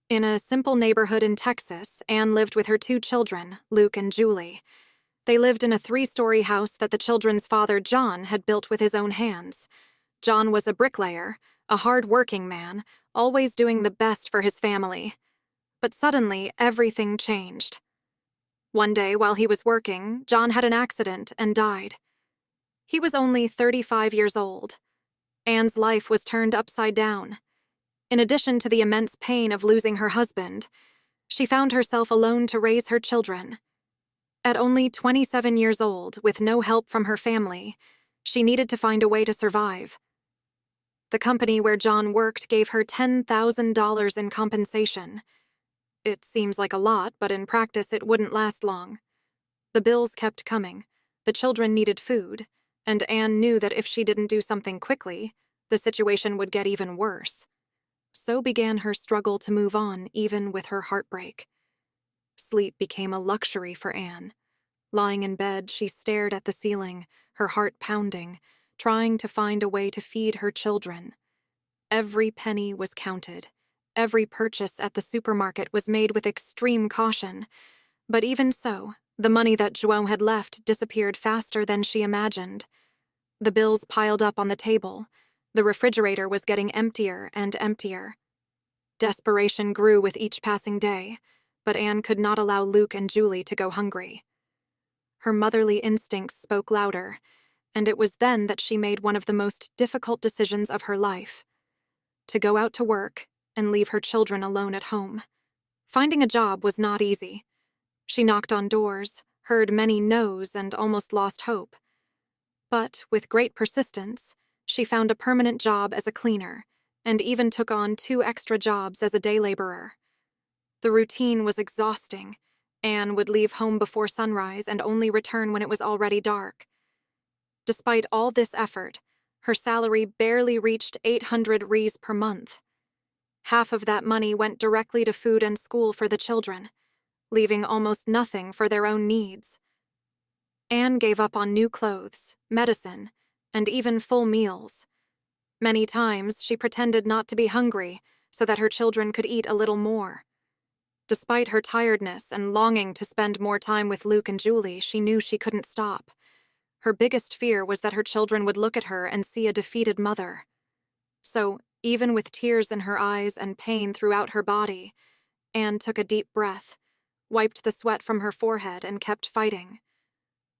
In a simple neighborhood in Texas, Anne lived with her two children, Luke and Julie. They lived in a 3-story house that the children's father, John, had built with his own hands. John was a bricklayer, a hard-working man, always doing the best for his family. But suddenly, everything changed. One day, while he was working, John had an accident and died. He was only 35 years old. Anne's life was turned upside down. In addition to the immense pain of losing her husband, she found herself alone to raise her children. At only 27 years old, with no help from her family, she needed to find a way to survive. The company where John worked gave her $10,000 in compensation. It seems like a lot, but in practice it wouldn't last long. The bills kept coming, the children needed food, and Anne knew that if she didn't do something quickly, the situation would get even worse. So began her struggle to move on, even with her heartbreak. Sleep became a luxury for Anne. Lying in bed, she stared at the ceiling, her heart pounding, trying to find a way to feed her children. Every penny was counted. Every purchase at the supermarket was made with extreme caution. But even so, the money that Joan had left disappeared faster than she imagined. The bills piled up on the table. The refrigerator was getting emptier and emptier. Desperation grew with each passing day, but Anne could not allow Luke and Julie to go hungry. Her motherly instincts spoke louder, and it was then that she made one of the most difficult decisions of her life: to go out to work and leave her children alone at home. Finding a job was not easy. She knocked on doors, heard many no's, and almost lost hope. But with great persistence, she found a permanent job as a cleaner, and even took on 2 extra jobs as a day laborer. The routine was exhausting. Anne would leave home before sunrise and only return when it was already dark. Despite all this effort, her salary barely reached 800 Rs per month. Half of that money went directly to food and school for the children, leaving almost nothing for their own needs. Anne gave up on new clothes, medicine, and even full meals. Many times, she pretended not to be hungry so that her children could eat a little more. Despite her tiredness and longing to spend more time with Luke and Julie, she knew she couldn't stop. Her biggest fear was that her children would look at her and see a defeated mother. So, even with tears in her eyes and pain throughout her body, Anne took a deep breath, wiped the sweat from her forehead, and kept fighting.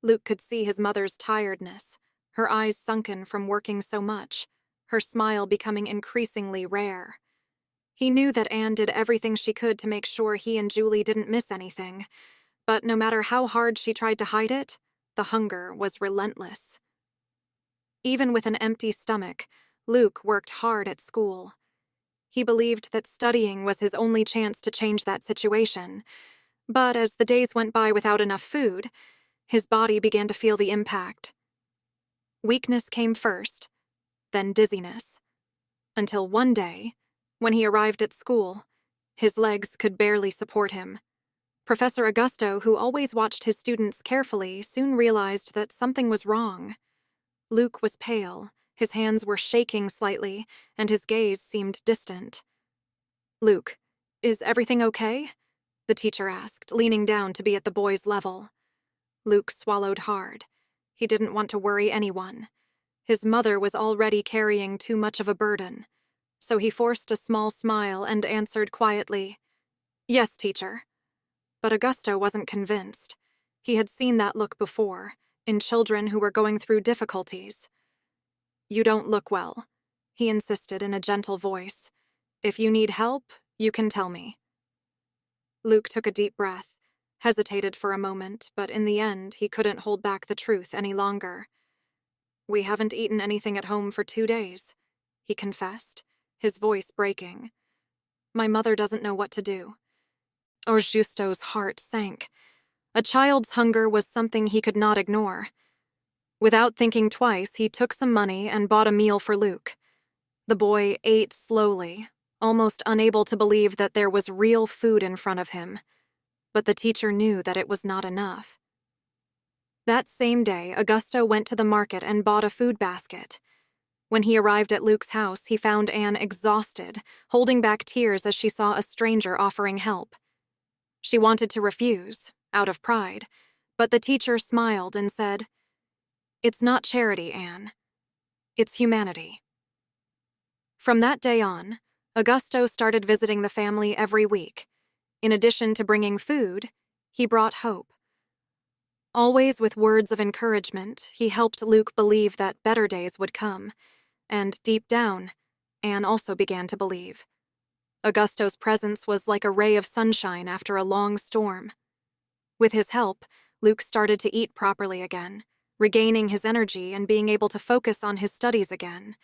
Luke could see his mother's tiredness, her eyes sunken from working so much, her smile becoming increasingly rare. He knew that Anne did everything she could to make sure he and Julie didn't miss anything, but no matter how hard she tried to hide it, the hunger was relentless. Even with an empty stomach, Luke worked hard at school. He believed that studying was his only chance to change that situation, but as the days went by without enough food, his body began to feel the impact. Weakness came first, then dizziness, until one day, when he arrived at school, his legs could barely support him. Professor Augusto, who always watched his students carefully, soon realized that something was wrong. Luke was pale, his hands were shaking slightly, and his gaze seemed distant. "Luke, is everything okay?" the teacher asked, leaning down to be at the boy's level. Luke swallowed hard. He didn't want to worry anyone. His mother was already carrying too much of a burden, so he forced a small smile and answered quietly, "Yes, teacher." But Augusto wasn't convinced. He had seen that look before, in children who were going through difficulties. "You don't look well," he insisted in a gentle voice. "If you need help, you can tell me." Luke took a deep breath, hesitated for a moment, but in the end, he couldn't hold back the truth any longer. "We haven't eaten anything at home for 2 days," he confessed, his voice breaking. "My mother doesn't know what to do." Augusto's heart sank. A child's hunger was something he could not ignore. Without thinking twice, he took some money and bought a meal for Luke. The boy ate slowly, almost unable to believe that there was real food in front of him. But the teacher knew that it was not enough. That same day, Augusto went to the market and bought a food basket. When he arrived at Luke's house, he found Anne exhausted, holding back tears as she saw a stranger offering help. She wanted to refuse, out of pride, but the teacher smiled and said, "It's not charity, Anne. It's humanity." From that day on, Augusto started visiting the family every week. In addition to bringing food, he brought hope. Always with words of encouragement, he helped Luke believe that better days would come, and deep down, Anne also began to believe. Augusto's presence was like a ray of sunshine after a long storm. With his help, Luke started to eat properly again, regaining his energy and being able to focus on his studies again.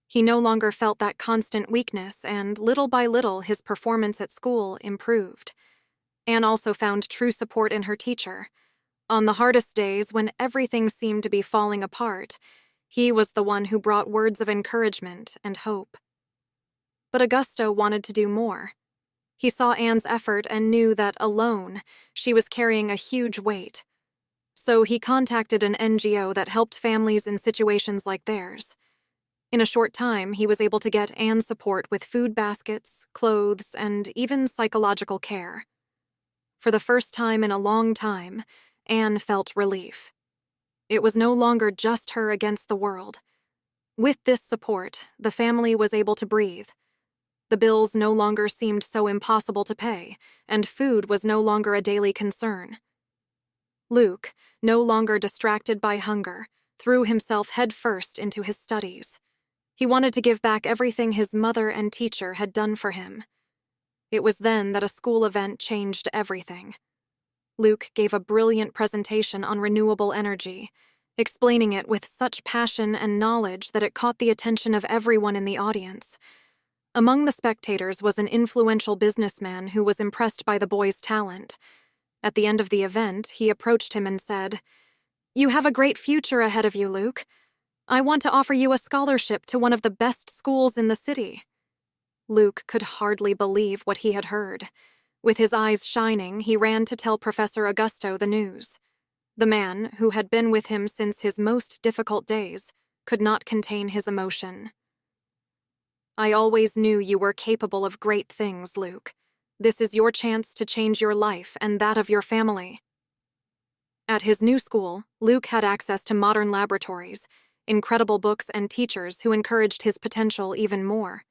He no longer felt that constant weakness, and little by little his performance at school improved. Anne also found true support in her teacher. On the hardest days, when everything seemed to be falling apart, he was the one who brought words of encouragement and hope. But Augusto wanted to do more. He saw Anne's effort and knew that, alone, she was carrying a huge weight. So he contacted an NGO that helped families in situations like theirs. In a short time, he was able to get Anne support with food baskets, clothes, and even psychological care. For the first time in a long time, Anne felt relief. It was no longer just her against the world. With this support, the family was able to breathe. The bills no longer seemed so impossible to pay, and food was no longer a daily concern. Luke, no longer distracted by hunger, threw himself headfirst into his studies. He wanted to give back everything his mother and teacher had done for him. It was then that a school event changed everything. Luke gave a brilliant presentation on renewable energy, explaining it with such passion and knowledge that it caught the attention of everyone in the audience. Among the spectators was an influential businessman who was impressed by the boy's talent. At the end of the event, he approached him and said, "You have a great future ahead of you, Luke. I want to offer you a scholarship to one of the best schools in the city." Luke could hardly believe what he had heard. With his eyes shining, he ran to tell Professor Augusto the news. The man, who had been with him since his most difficult days, could not contain his emotion. "I always knew you were capable of great things, Luke. This is your chance to change your life and that of your family." At his new school, Luke had access to modern laboratories, incredible books, and teachers who encouraged his potential even more.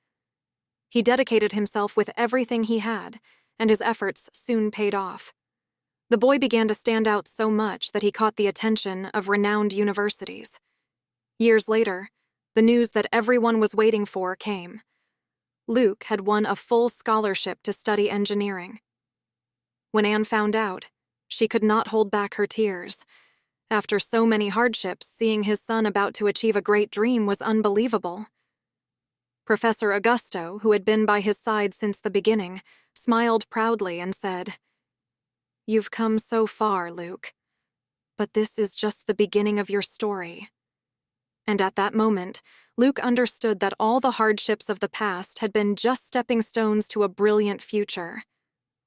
He dedicated himself with everything he had, and his efforts soon paid off. The boy began to stand out so much that he caught the attention of renowned universities. Years later, the news that everyone was waiting for came. Luke had won a full scholarship to study engineering. When Anne found out, she could not hold back her tears. After so many hardships, seeing his son about to achieve a great dream was unbelievable. Professor Augusto, who had been by his side since the beginning, smiled proudly and said, "You've come so far, Luke. But this is just the beginning of your story." And at that moment, Luke understood that all the hardships of the past had been just stepping stones to a brilliant future.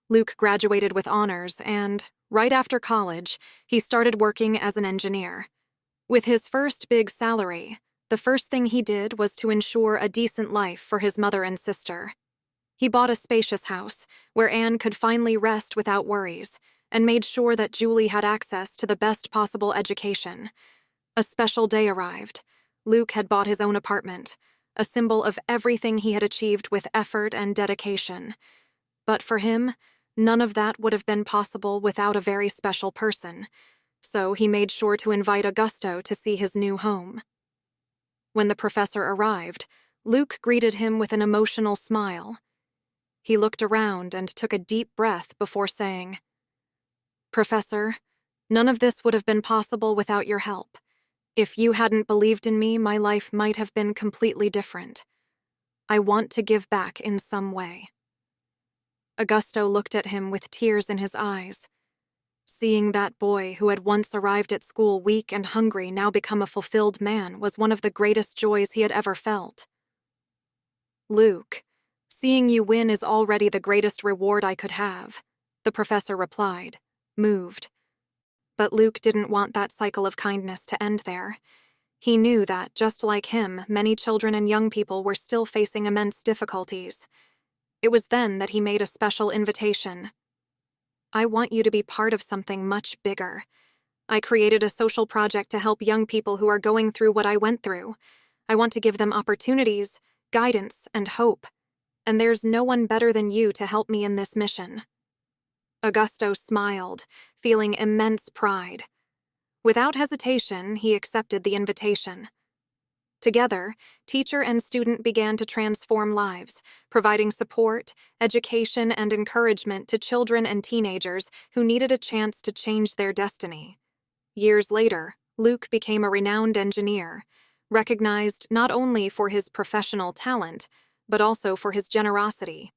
Luke graduated with honors and, right after college, he started working as an engineer. With his first big salary, the first thing he did was to ensure a decent life for his mother and sister. He bought a spacious house where Anne could finally rest without worries, and made sure that Julie had access to the best possible education. A special day arrived. Luke had bought his own apartment, a symbol of everything he had achieved with effort and dedication. But for him, none of that would have been possible without a very special person, so he made sure to invite Augusto to see his new home. When the professor arrived, Luke greeted him with an emotional smile. He looked around and took a deep breath before saying, "Professor, none of this would have been possible without your help. If you hadn't believed in me, my life might have been completely different. I want to give back in some way." Augusto looked at him with tears in his eyes. Seeing that boy who had once arrived at school weak and hungry now become a fulfilled man was one of the greatest joys he had ever felt. "Luke, seeing you win is already the greatest reward I could have," the professor replied, moved. But Luke didn't want that cycle of kindness to end there. He knew that, just like him, many children and young people were still facing immense difficulties. It was then that he made a special invitation. I want you to be part of something much bigger. I created a social project to help young people who are going through what I went through. I want to give them opportunities, guidance, and hope. And there's no one better than you to help me in this mission. Augusto smiled, feeling immense pride. Without hesitation, he accepted the invitation. Together, teacher and student began to transform lives, providing support, education, and encouragement to children and teenagers who needed a chance to change their destiny. Years later, Luke became a renowned engineer, recognized not only for his professional talent, but also for his generosity.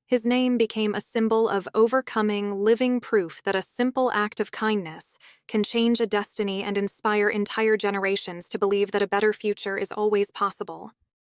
His name became a symbol of overcoming, living proof that a simple act of kindness can change a destiny and inspire entire generations to believe that a better future is always possible.